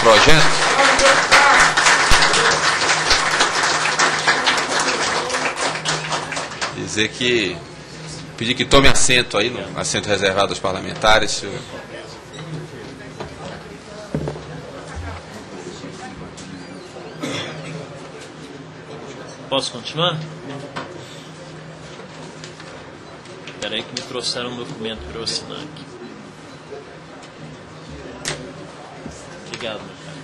projeto. Dizer que... Pedir que tome assento aí, no assento reservado aos parlamentares. Senhor. Posso continuar? Espera aí que me trouxeram um documento para eu assinar aqui. Obrigado, meu cara.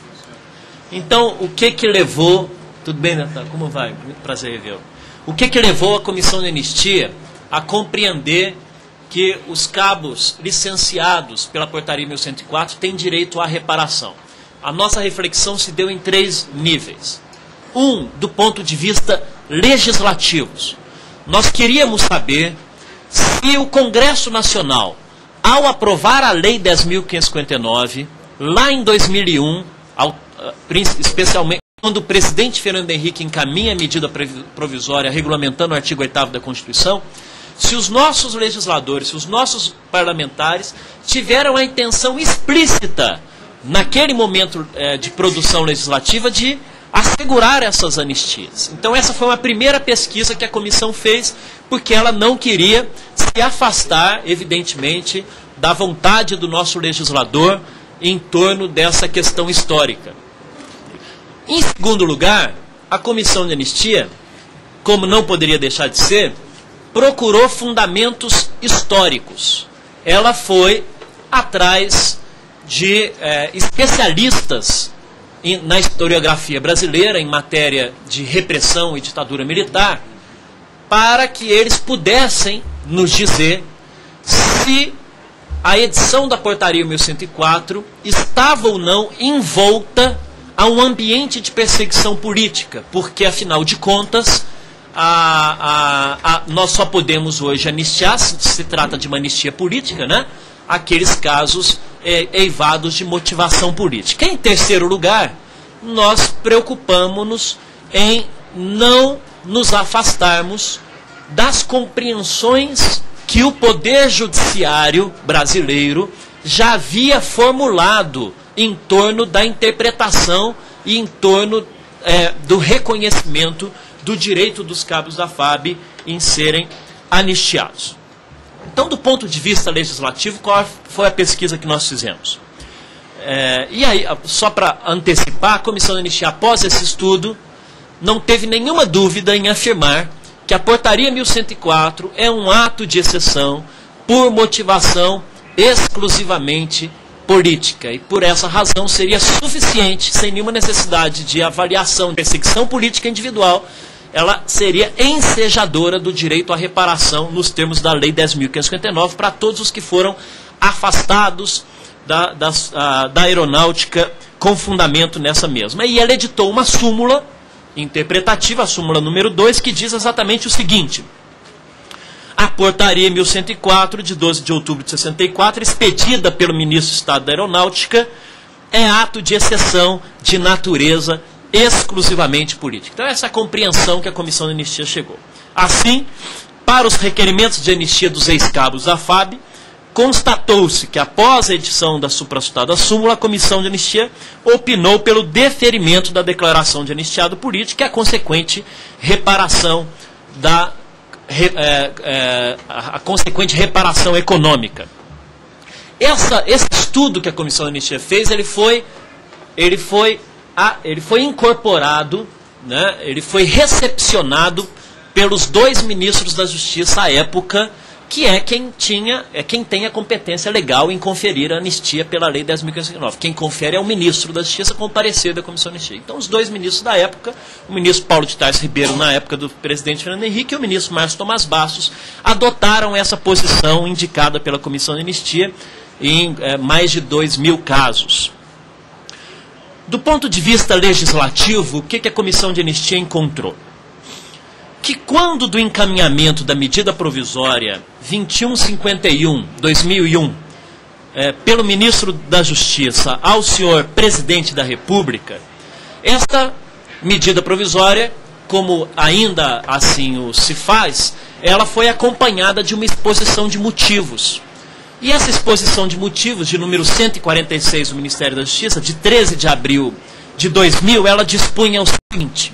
Então, o que levou... Tudo bem, Natália? Como vai? Muito prazer revê-lo. O que levou a Comissão de Anistia a compreender que os cabos licenciados pela Portaria 1104 têm direito à reparação? A nossa reflexão se deu em 3 níveis. Do ponto de vista legislativo. Nós queríamos saber se o Congresso Nacional, ao aprovar a Lei 10.559, lá em 2001, especialmente quando o presidente Fernando Henrique encaminha a medida provisória regulamentando o artigo 8º da Constituição, se os nossos legisladores, se os nossos parlamentares tiveram a intenção explícita, naquele momento de produção legislativa, de assegurar essas anistias. Então essa foi uma primeira pesquisa que a comissão fez, porque ela não queria se afastar, evidentemente, da vontade do nosso legislador em torno dessa questão histórica. Em segundo lugar, a comissão de anistia, como não poderia deixar de ser, procurou fundamentos históricos. Ela foi atrás de especialistas na historiografia brasileira, em matéria de repressão e ditadura militar, para que eles pudessem nos dizer se a edição da Portaria 1104 estava ou não envolta a um ambiente de perseguição política, porque, afinal de contas, nós só podemos hoje anistiar, se trata de uma anistia política, né, aqueles casos eivados de motivação política. Em terceiro lugar, nós preocupamos-nos em não nos afastarmos das compreensões que o Poder Judiciário brasileiro já havia formulado em torno da interpretação e em torno do reconhecimento do direito dos cabos da FAB em serem anistiados. Então, do ponto de vista legislativo, qual foi a pesquisa que nós fizemos? E aí, só para antecipar, a Comissão de Anistia, após esse estudo, não teve nenhuma dúvida em afirmar que a Portaria 1104 é um ato de exceção por motivação exclusivamente política. E por essa razão seria suficiente, sem nenhuma necessidade de avaliação de perseguição política individual, ela seria ensejadora do direito à reparação nos termos da Lei 10.559 para todos os que foram afastados da aeronáutica com fundamento nessa mesma. E ela editou uma súmula interpretativa, a súmula número 2, que diz exatamente o seguinte: a Portaria 1104, de 12 de outubro de 64, expedida pelo Ministro do Estado da Aeronáutica, é ato de exceção de natureza exclusivamente política. Então, essa é a compreensão que a Comissão de Anistia chegou. Assim, para os requerimentos de anistia dos ex-cabos da FAB, constatou-se que, após a edição da supracitada súmula, a Comissão de Anistia opinou pelo deferimento da declaração de anistiado político e a consequente reparação a consequente reparação econômica. Esse estudo que a Comissão de Anistia fez, ele foi incorporado, né, ele foi recepcionado pelos 2 ministros da Justiça à época, que é quem tem a competência legal em conferir a anistia pela Lei 10.559. Quem confere é o ministro da Justiça com o parecer da Comissão de Anistia. Então, os 2 ministros da época, o ministro Paulo de Tarso Ribeiro, na época do presidente Fernando Henrique, e o ministro Márcio Tomás Bastos, adotaram essa posição indicada pela Comissão de Anistia em mais de 2.000 casos. Do ponto de vista legislativo, o que a Comissão de Anistia encontrou? Que quando do encaminhamento da medida provisória 2151/2001 pelo ministro da Justiça ao senhor presidente da República, esta medida provisória, como ainda assim se faz, ela foi acompanhada de uma exposição de motivos. E essa exposição de motivos, de número 146 do Ministério da Justiça, de 13 de abril de 2000, ela dispunha o seguinte,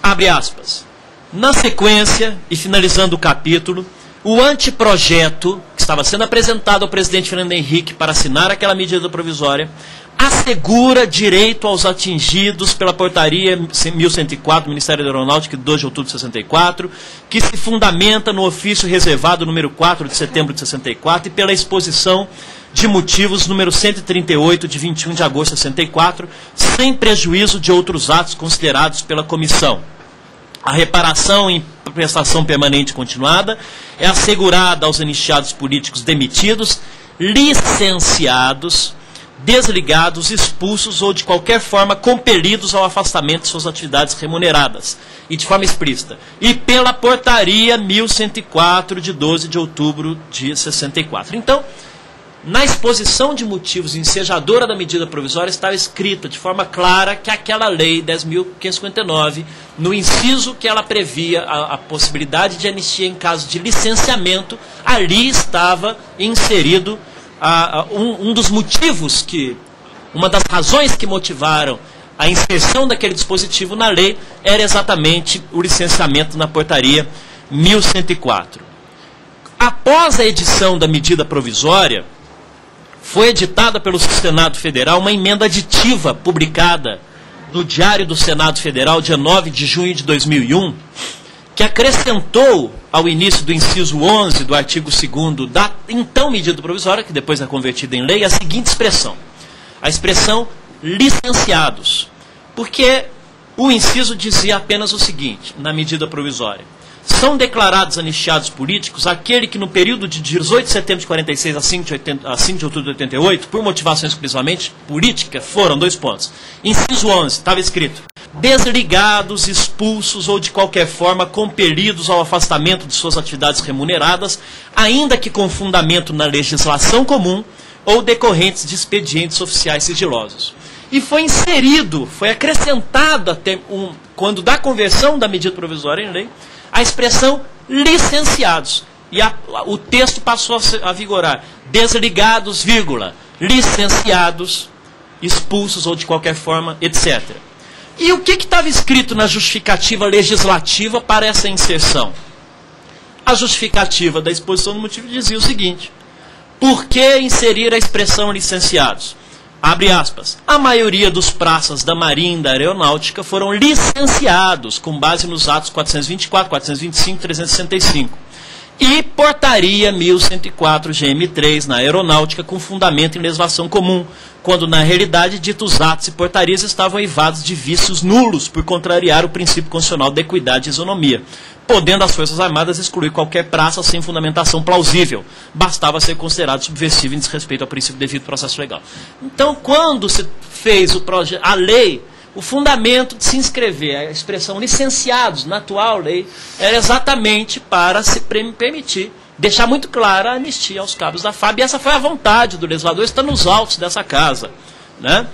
abre aspas, na sequência, e finalizando o capítulo, o anteprojeto que estava sendo apresentado ao presidente Fernando Henrique para assinar aquela medida provisória assegura direito aos atingidos pela portaria 1104 do Ministério da Aeronáutica de 2 de outubro de 64, que se fundamenta no ofício reservado número 4 de setembro de 64 e pela exposição de motivos número 138 de 21 de agosto de 64, sem prejuízo de outros atos considerados pela comissão. A reparação em prestação permanente continuada é assegurada aos anistiados políticos demitidos, licenciados, desligados, expulsos ou de qualquer forma compelidos ao afastamento de suas atividades remuneradas, e de forma explícita, e pela portaria 1104 de 12 de outubro de 64. Então, na exposição de motivos ensejadora da medida provisória estava escrita de forma clara que aquela lei 10.559, no inciso que ela previa a possibilidade de anistia em caso de licenciamento, ali estava inserido um dos motivos uma das razões que motivaram a inserção daquele dispositivo na lei era exatamente o licenciamento na portaria 1104. Após a edição da medida provisória, foi editada pelo Senado Federal uma emenda aditiva publicada no Diário do Senado Federal, dia 9 de junho de 2001, que acrescentou ao início do inciso 11 do artigo 2º da então medida provisória, que depois é convertida em lei, a seguinte expressão. A expressão licenciados. Porque o inciso dizia apenas o seguinte, na medida provisória. São declarados anistiados políticos aquele que no período de 18 de setembro de 46 a 5 de outubro de 88, por motivações exclusivamente políticas, foram, dois pontos. Inciso 11, estava escrito, desligados, expulsos ou de qualquer forma compelidos ao afastamento de suas atividades remuneradas, ainda que com fundamento na legislação comum ou decorrentes de expedientes oficiais sigilosos. E foi inserido, foi acrescentado, quando da conversão da medida provisória em lei, a expressão licenciados. E o texto passou a vigorar. Desligados, vírgula, licenciados, expulsos ou de qualquer forma, etc. E o que estava escrito na justificativa legislativa para essa inserção? A justificativa da exposição do motivo dizia o seguinte. Por que inserir a expressão licenciados? Abre aspas. A maioria dos praças da Marinha e da Aeronáutica foram licenciados com base nos atos 424, 425 e 365. E portaria 1104 GM3 na Aeronáutica com fundamento em legislação comum, quando na realidade ditos atos e portarias estavam eivados de vícios nulos por contrariar o princípio constitucional de equidade e isonomia, podendo as Forças Armadas excluir qualquer praça sem fundamentação plausível. Bastava ser considerado subversivo em desrespeito ao princípio devido processo legal. Então, quando se fez a lei, o fundamento de se inscrever a expressão licenciados na atual lei era exatamente para se permitir, deixar muito clara a anistia aos cabos da FAB, e essa foi a vontade do legislador, está nos autos dessa casa. Né?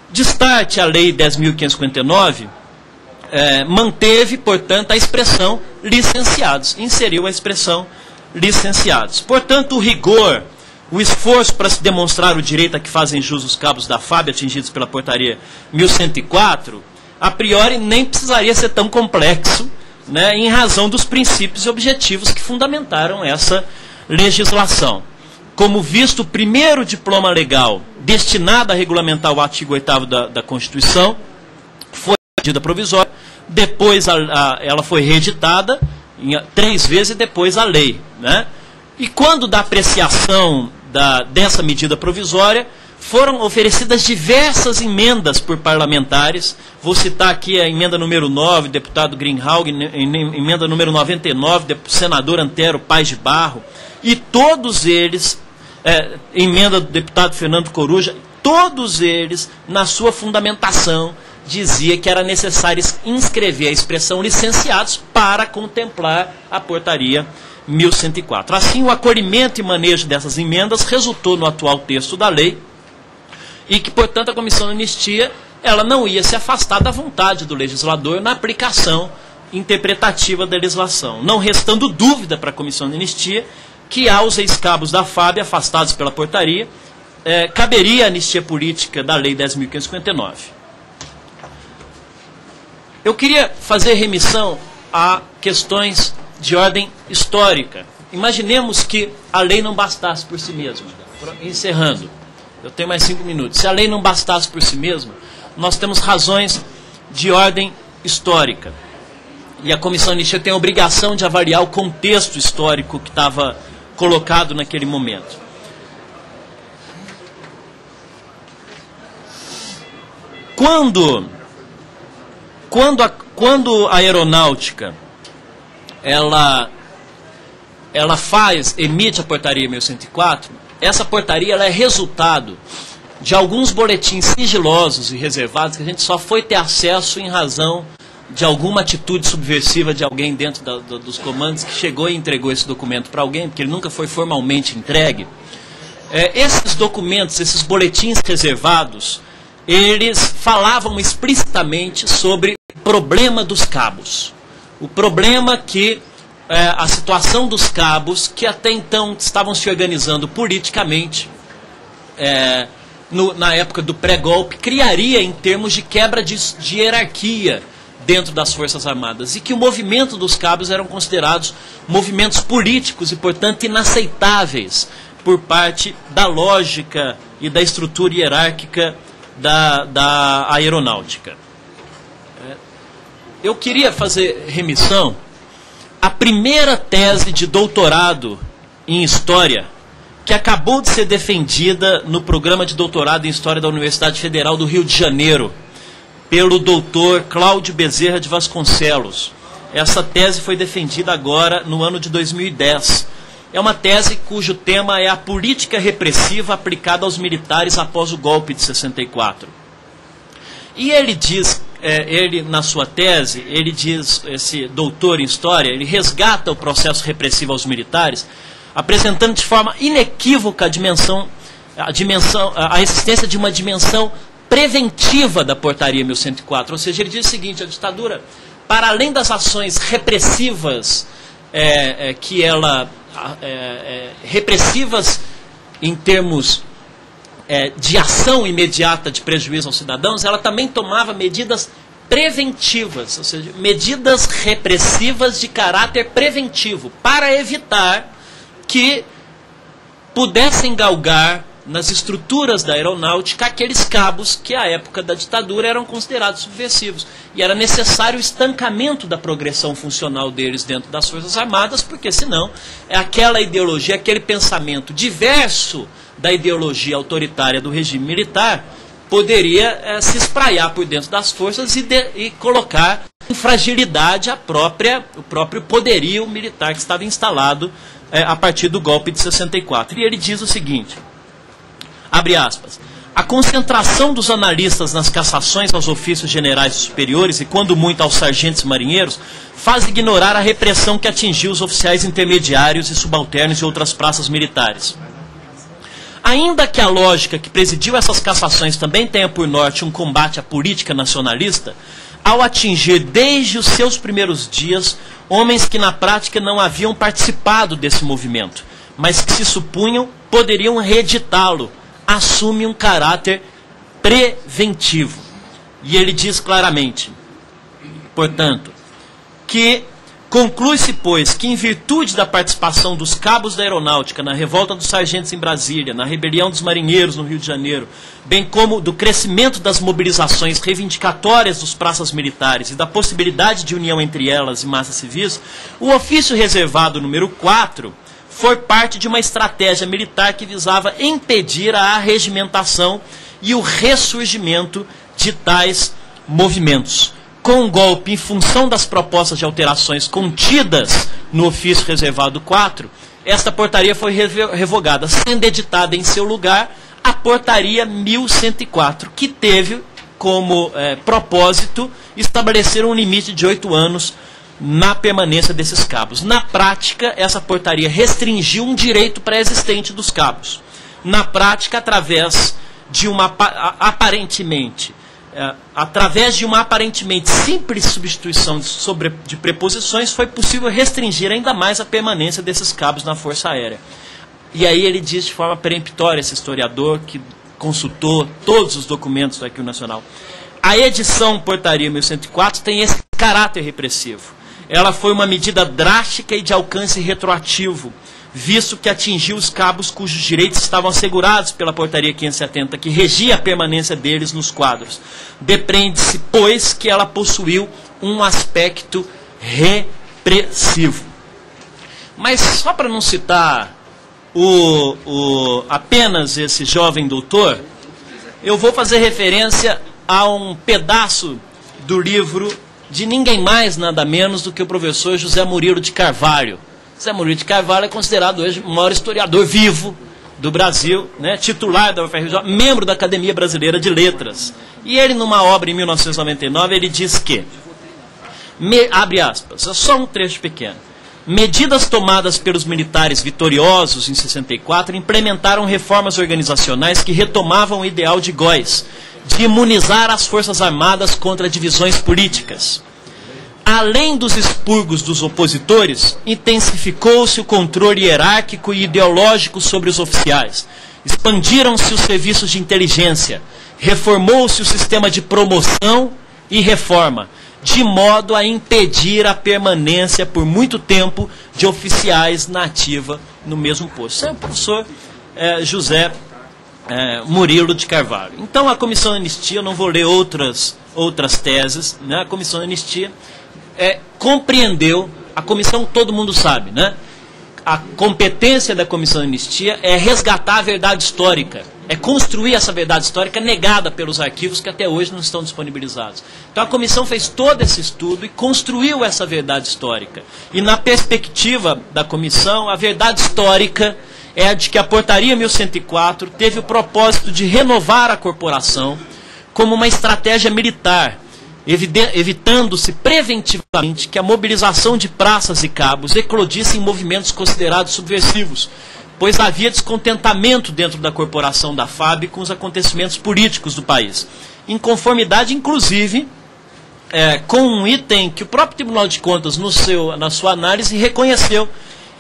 Destarte a lei 10.559, manteve, portanto, a expressão licenciados, inseriu a expressão licenciados. Portanto, o rigor, o esforço para se demonstrar o direito a que fazem jus os cabos da FAB atingidos pela portaria 1104, a priori nem precisaria ser tão complexo, né, em razão dos princípios e objetivos que fundamentaram essa legislação. Como visto, o primeiro diploma legal destinado a regulamentar o artigo 8º da Constituição foi a medida provisória, depois ela foi reeditada 3 vezes e depois a lei. Né? E quando da apreciação dessa medida provisória, foram oferecidas diversas emendas por parlamentares. Vou citar aqui a emenda número 9, deputado Greenhalgh, emenda número 99, senador Antero Paes de Barro, e todos eles, emenda do deputado Fernando Coruja, todos eles, na sua fundamentação, dizia que era necessário inscrever a expressão licenciados para contemplar a portaria 1104. Assim, o acolhimento e manejo dessas emendas resultou no atual texto da lei, e que, portanto, a Comissão de Anistia ela não ia se afastar da vontade do legislador na aplicação interpretativa da legislação. Não restando dúvida para a Comissão de Anistia que aos ex-cabos da FAB, afastados pela portaria, caberia a anistia política da Lei 10.559. Eu queria fazer remissão a questões de ordem histórica. Imaginemos que a lei não bastasse por si mesma. Encerrando, eu tenho mais 5 minutos. Se a lei não bastasse por si mesma, nós temos razões de ordem histórica. E a Comissão Anistia tem a obrigação de avaliar o contexto histórico que estava colocado naquele momento. Quando a aeronáutica ela emite a portaria 1104, essa portaria ela é resultado de alguns boletins sigilosos e reservados que a gente só foi ter acesso em razão de alguma atitude subversiva de alguém dentro dos comandos que chegou e entregou esse documento para alguém, porque ele nunca foi formalmente entregue. Esses documentos, esses boletins reservados, eles falavam explicitamente sobre o problema dos cabos. O problema que a situação dos cabos, que até então estavam se organizando politicamente, na época do pré-golpe, criaria em termos de quebra de hierarquia dentro das Forças Armadas, e que o movimento dos cabos eram considerados movimentos políticos e, portanto, inaceitáveis por parte da lógica e da estrutura hierárquica da aeronáutica. Eu queria fazer remissão à primeira tese de doutorado em História que acabou de ser defendida no programa de doutorado em História da Universidade Federal do Rio de Janeiro, pelo doutor Cláudio Bezerra de Vasconcelos. Essa tese foi defendida agora no ano de 2010. É uma tese cujo tema é a política repressiva aplicada aos militares após o golpe de 64. E ele diz, na sua tese, ele diz, esse doutor em História, ele resgata o processo repressivo aos militares, apresentando de forma inequívoca a existência de uma dimensão preventiva da portaria 1104, ou seja, ele diz o seguinte: a ditadura, para além das ações repressivas repressivas em termos de ação imediata de prejuízo aos cidadãos, ela também tomava medidas preventivas, ou seja, medidas repressivas de caráter preventivo, para evitar que pudessem galgar nas estruturas da aeronáutica aqueles cabos que, à época da ditadura, eram considerados subversivos. E era necessário o estancamento da progressão funcional deles dentro das Forças Armadas, porque senão aquela ideologia, aquele pensamento diverso da ideologia autoritária do regime militar poderia se espraiar por dentro das forças e colocar em fragilidade o próprio poderio militar que estava instalado a partir do golpe de 64. E ele diz o seguinte, abre aspas: a concentração dos analistas nas cassações aos ofícios generais superiores e, quando muito, aos sargentos e marinheiros, faz ignorar a repressão que atingiu os oficiais intermediários e subalternos e outras praças militares. Ainda que a lógica que presidiu essas cassações também tenha por norte um combate à política nacionalista, ao atingir desde os seus primeiros dias homens que na prática não haviam participado desse movimento, mas que se supunham poderiam reeditá-lo, assume um caráter preventivo. E ele diz claramente, portanto, que conclui-se, pois, que em virtude da participação dos cabos da aeronáutica na revolta dos sargentos em Brasília, na rebelião dos marinheiros no Rio de Janeiro, bem como do crescimento das mobilizações reivindicatórias dos praças militares e da possibilidade de união entre elas e massas civis, o ofício reservado número 4 foi parte de uma estratégia militar que visava impedir a arregimentação e o ressurgimento de tais movimentos. Com o golpe, em função das propostas de alterações contidas no ofício reservado 4, esta portaria foi revogada, sendo editada em seu lugar a portaria 1104, que teve como propósito estabelecer um limite de 8 anos na permanência desses cabos. Na prática, essa portaria restringiu um direito pré-existente dos cabos. Na prática, através de uma, aparentemente, através de uma aparentemente simples substituição de preposições, foi possível restringir ainda mais a permanência desses cabos na Força Aérea. E aí ele diz de forma peremptória, esse historiador que consultou todos os documentos do Arquivo Nacional: a edição Portaria 1104 tem esse caráter repressivo. Ela foi uma medida drástica e de alcance retroativo, visto que atingiu os cabos cujos direitos estavam assegurados pela Portaria 570, que regia a permanência deles nos quadros. Depreende-se, pois, que ela possuiu um aspecto repressivo. Mas, só para não citar apenas esse jovem doutor, eu vou fazer referência a um pedaço do livro de ninguém mais, nada menos do que o professor José Murilo de Carvalho. José Murilo de Carvalho é considerado hoje o maior historiador vivo do Brasil, né, titular da UFRJ, membro da Academia Brasileira de Letras. E ele, numa obra em 1999, ele diz que, abre aspas, é só um trecho pequeno: medidas tomadas pelos militares vitoriosos em 64 implementaram reformas organizacionais que retomavam o ideal de Góes, de imunizar as Forças Armadas contra divisões políticas. Além dos expurgos dos opositores, intensificou-se o controle hierárquico e ideológico sobre os oficiais. Expandiram-se os serviços de inteligência. Reformou-se o sistema de promoção e reforma, de modo a impedir a permanência por muito tempo de oficiais na ativa no mesmo posto. Isso é o professor José Murilo de Carvalho. Então, a Comissão Anistia, eu não vou ler outras teses, né? A Comissão Anistia compreendeu, a comissão todo mundo sabe, né? A competência da Comissão Anistia é resgatar a verdade histórica, é construir essa verdade histórica negada pelos arquivos que até hoje não estão disponibilizados. Então a comissão fez todo esse estudo e construiu essa verdade histórica. E na perspectiva da comissão, a verdade histórica é a de que a Portaria 1104 teve o propósito de renovar a corporação como uma estratégia militar, evitando-se preventivamente que a mobilização de praças e cabos eclodisse em movimentos considerados subversivos, pois havia descontentamento dentro da corporação da FAB com os acontecimentos políticos do país, em conformidade, inclusive, com um item que o próprio Tribunal de Contas, na sua análise, reconheceu,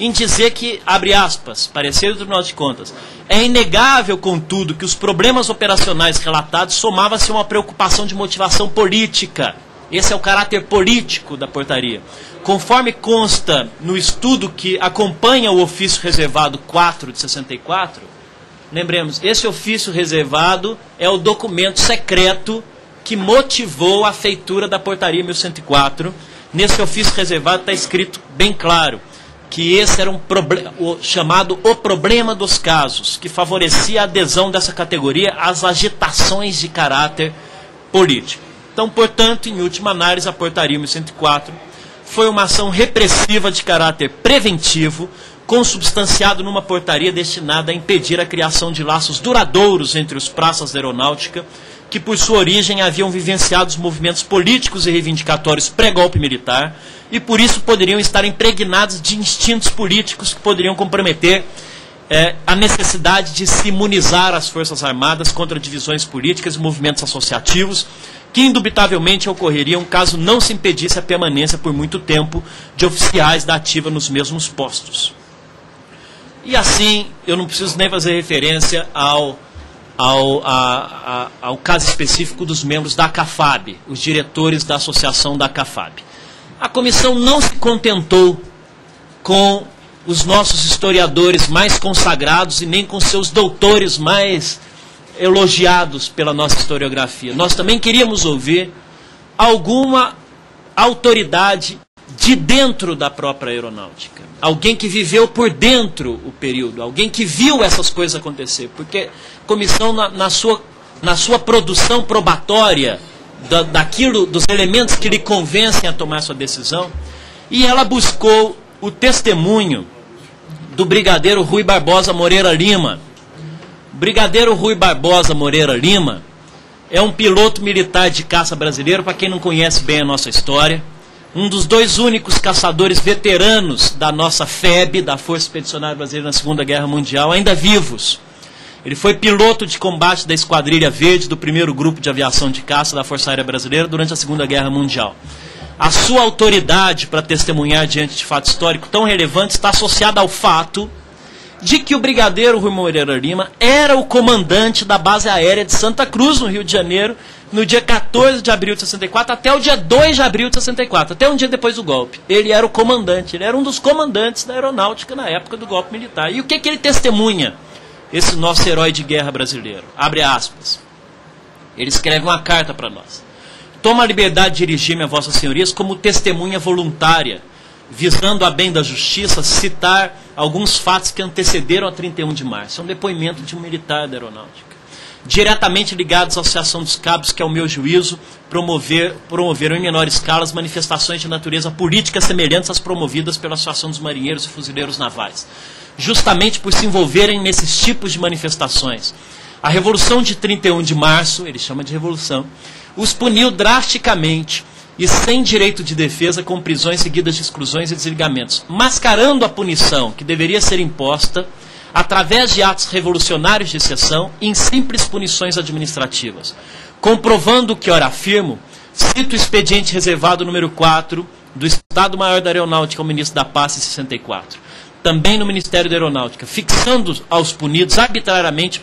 em dizer que, abre aspas, parecer do Tribunal de Contas, é inegável, contudo, que os problemas operacionais relatados somavam-se a uma preocupação de motivação política. Esse é o caráter político da portaria. Conforme consta no estudo que acompanha o ofício reservado 4 de 64, lembremos, esse ofício reservado é o documento secreto que motivou a feitura da Portaria 1104. Nesse ofício reservado está escrito bem claro que esse era chamado o problema dos casos, que favorecia a adesão dessa categoria às agitações de caráter político. Então, portanto, em última análise, a Portaria 1104 foi uma ação repressiva de caráter preventivo, consubstanciado numa portaria destinada a impedir a criação de laços duradouros entre os praças da aeronáutica, que por sua origem haviam vivenciado os movimentos políticos e reivindicatórios pré-golpe militar, e por isso poderiam estar impregnados de instintos políticos que poderiam comprometer a necessidade de se imunizar as Forças Armadas contra divisões políticas e movimentos associativos, que indubitavelmente ocorreriam caso não se impedisse a permanência por muito tempo de oficiais da ativa nos mesmos postos. E assim, eu não preciso nem fazer referência ao caso específico dos membros da CAFAB, os diretores da associação da CAFAB. A comissão não se contentou com os nossos historiadores mais consagrados e nem com seus doutores mais elogiados pela nossa historiografia. Nós também queríamos ouvir alguma autoridade de dentro da própria aeronáutica. Alguém que viveu por dentro o período, alguém que viu essas coisas acontecer. Porque a comissão, na sua produção probatória, dos elementos que lhe convencem a tomar sua decisão, e ela buscou o testemunho do brigadeiro Rui Barbosa Moreira Lima. O brigadeiro Rui Barbosa Moreira Lima é um piloto militar de caça brasileiro, para quem não conhece bem a nossa história, um dos dois únicos caçadores veteranos da nossa FEB, da Força Expedicionária Brasileira na Segunda Guerra Mundial, ainda vivos. Ele foi piloto de combate da Esquadrilha Verde do 1º Grupo de Aviação de Caça da Força Aérea Brasileira durante a Segunda Guerra Mundial. A sua autoridade para testemunhar diante de fato histórico tão relevante está associada ao fato de que o brigadeiro Rui Moreira Lima era o comandante da base aérea de Santa Cruz, no Rio de Janeiro, no dia 14 de abril de 64 até o dia 2 de abril de 64, até um dia depois do golpe. Ele era o comandante, ele era um dos comandantes da aeronáutica na época do golpe militar. E o que ele testemunha, esse nosso herói de guerra brasileiro? Abre aspas. Ele escreve uma carta para nós. Tomo a liberdade de dirigir-me a vossas senhorias como testemunha voluntária, visando a bem da justiça, citar alguns fatos que antecederam a 31 de março. É um depoimento de um militar da aeronáutica. Diretamente ligados à Associação dos Cabos, que, ao meu juízo, promoveram em menor escala as manifestações de natureza política semelhantes às promovidas pela Associação dos Marinheiros e Fuzileiros Navais. Justamente por se envolverem nesses tipos de manifestações. A Revolução de 31 de março, ele chama de revolução, os puniu drasticamente e sem direito de defesa, com prisões seguidas de exclusões e desligamentos, mascarando a punição que deveria ser imposta através de atos revolucionários de exceção em simples punições administrativas. Comprovando o que ora afirmo, cito o expediente reservado número 4 do Estado-Maior da Aeronáutica ao Ministro da Paz em 64. Também no Ministério da Aeronáutica, fixando aos punidos arbitrariamente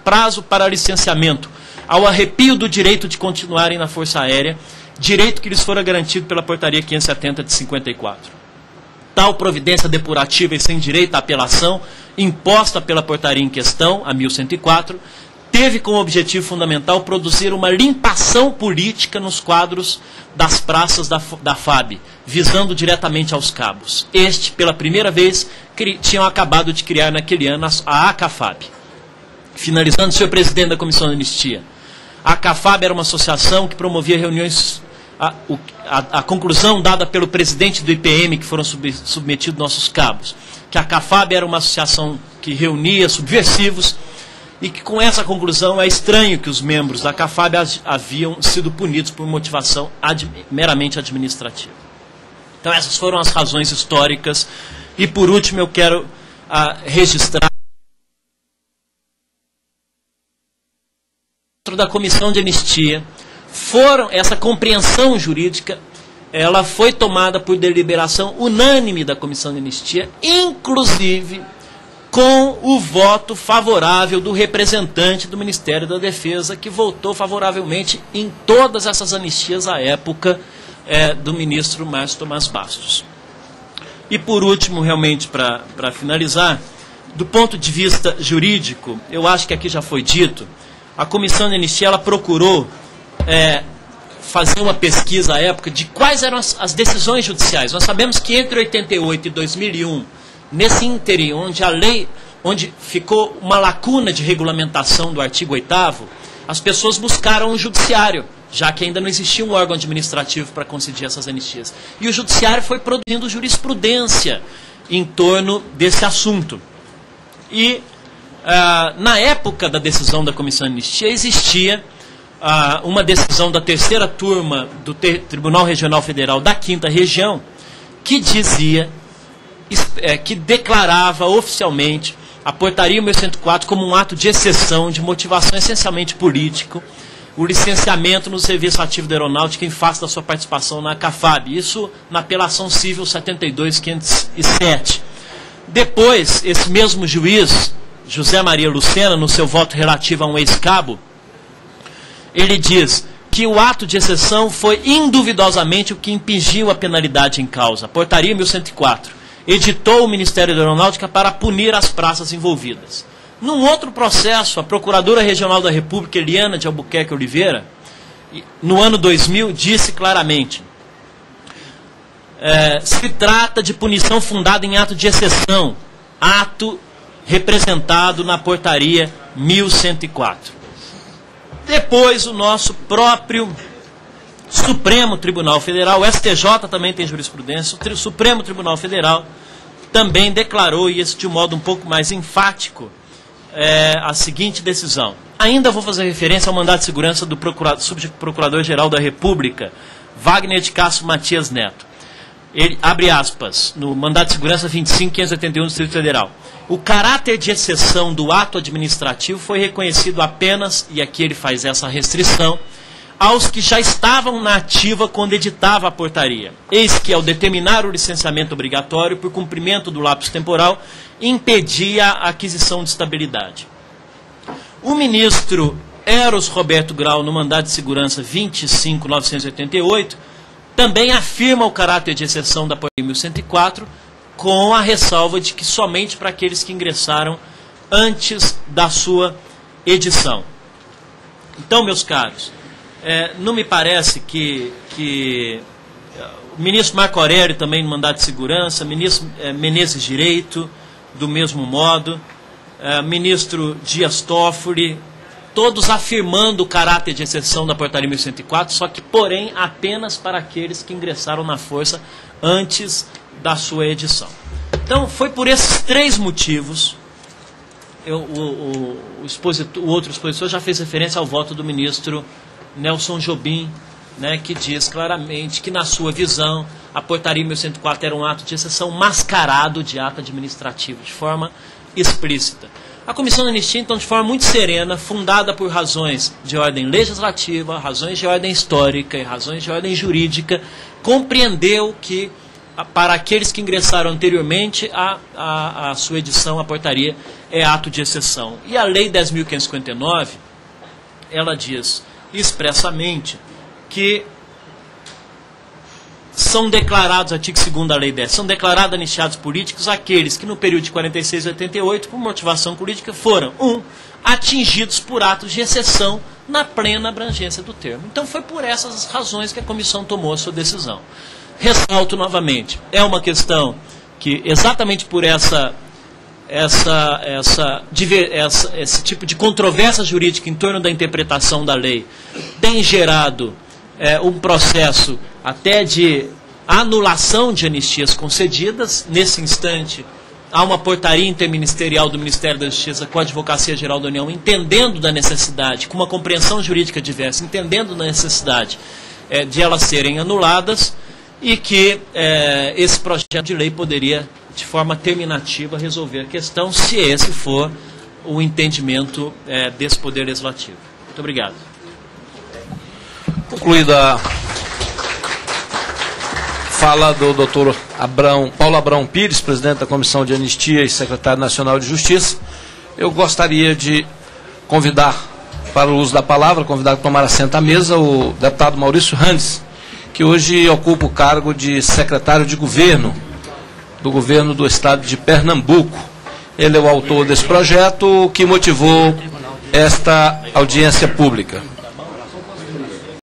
prazo para licenciamento, ao arrepio do direito de continuarem na Força Aérea, direito que lhes fora garantido pela Portaria 570 de 54. Tal providência depurativa e sem direito à apelação, imposta pela portaria em questão, a 1104, teve como objetivo fundamental produzir uma limpação política nos quadros das praças da FAB, visando diretamente aos cabos. Este, pela primeira vez, tinham acabado de criar naquele ano a ACAFAB. Finalizando, senhor presidente da Comissão de Anistia, a ACAFAB era uma associação que promovia reuniões. A conclusão dada pelo presidente do IPM, que foram submetidos nossos cabos, que a ACAFAB era uma associação que reunia subversivos, e que com essa conclusão é estranho que os membros da ACAFAB haviam sido punidos por motivação meramente administrativa. Então essas foram as razões históricas. E por último eu quero registrar da Comissão de Anistia. Essa compreensão jurídica, ela foi tomada por deliberação unânime da Comissão de Anistia, inclusive com o voto favorável do representante do Ministério da Defesa, que votou favoravelmente em todas essas anistias à época do ministro Márcio Tomás Bastos. E por último, realmente para finalizar, do ponto de vista jurídico, eu acho que aqui já foi dito, a Comissão de Anistia ela procurou fazer uma pesquisa à época de quais eram as decisões judiciais. Nós sabemos que entre 88 e 2001, nesse ínterim, onde ficou uma lacuna de regulamentação do artigo 8º, as pessoas buscaram o judiciário, já que ainda não existia um órgão administrativo para conceder essas anistias. E o judiciário foi produzindo jurisprudência em torno desse assunto. E na época da decisão da Comissão de Anistia, existia uma decisão da 3ª turma do Tribunal Regional Federal da 5ª Região, que dizia, que declarava oficialmente a Portaria 1104 como um ato de exceção, de motivação essencialmente político, o licenciamento no serviço ativo da aeronáutica em face da sua participação na ACAFAB. Isso na apelação civil 72.507. Depois, esse mesmo juiz, José Maria Lucena, no seu voto relativo a um ex-cabo, ele diz que o ato de exceção foi induvidosamente o que impingiu a penalidade em causa. A Portaria 1104 editou o Ministério da Aeronáutica para punir as praças envolvidas. Num outro processo, a Procuradora Regional da República, Eliana de Albuquerque Oliveira, no ano 2000, disse claramente: se trata de punição fundada em ato de exceção, ato representado na Portaria 1104. Depois, o nosso próprio Supremo Tribunal Federal, o STJ também tem jurisprudência, o Supremo Tribunal Federal também declarou, e isso de um modo um pouco mais enfático, a seguinte decisão. Ainda vou fazer referência ao mandato de segurança do Subprocurador-Geral da República, Wagner de Castro Matias Neto. ele abre aspas, no Mandado de Segurança 25.581 do Distrito Federal. O caráter de exceção do ato administrativo foi reconhecido apenas, e aqui ele faz essa restrição, aos que já estavam na ativa quando editava a portaria. Eis que, ao determinar o licenciamento obrigatório por cumprimento do lapso temporal, impedia a aquisição de estabilidade. O ministro Eros Roberto Grau, no Mandado de Segurança 25.988, também afirma o caráter de exceção da portaria 1104, com a ressalva de que somente para aqueles que ingressaram antes da sua edição. Então, meus caros, não me parece que o ministro Marco Aurélio também no Mandado de Segurança, ministro Menezes Direito, do mesmo modo, ministro Dias Toffoli, todos afirmando o caráter de exceção da portaria 1104, só que, porém, apenas para aqueles que ingressaram na força antes da sua edição. Então, foi por esses três motivos, o outro expositor já fez referência ao voto do ministro Nelson Jobim, né, que diz claramente que, na sua visão, a portaria 1104 era um ato de exceção mascarado de ato administrativo, de forma explícita. A Comissão de Anistia, então, de forma muito serena, fundada por razões de ordem legislativa, razões de ordem histórica e razões de ordem jurídica, compreendeu que, para aqueles que ingressaram anteriormente à sua edição, a portaria é ato de exceção. E a Lei 10.559, ela diz expressamente que são declarados, artigo 2º da Lei 10, são declarados anistiados políticos aqueles que no período de 46 a 88, por motivação política, foram, atingidos por atos de exceção na plena abrangência do termo. Então foi por essas razões que a comissão tomou a sua decisão. Ressalto novamente, é uma questão que, exatamente por esse tipo de controvérsia jurídica em torno da interpretação da lei, tem gerado um processo até de anulação de anistias concedidas. Nesse instante, há uma portaria interministerial do Ministério da Justiça com a Advocacia Geral da União, entendendo da necessidade, com uma compreensão jurídica diversa, entendendo da necessidade de elas serem anuladas, e que esse projeto de lei poderia, de forma terminativa, resolver a questão, se esse for o entendimento desse Poder Legislativo. Muito obrigado. Concluída a fala do doutor Paulo Abrão Pires, presidente da Comissão de Anistia e secretário nacional de Justiça, eu gostaria de convidar para o uso da palavra, convidar a tomar assento à mesa o deputado Maurício Randes, que hoje ocupa o cargo de secretário de governo do governo do estado de Pernambuco. Ele é o autor desse projeto que motivou esta audiência pública.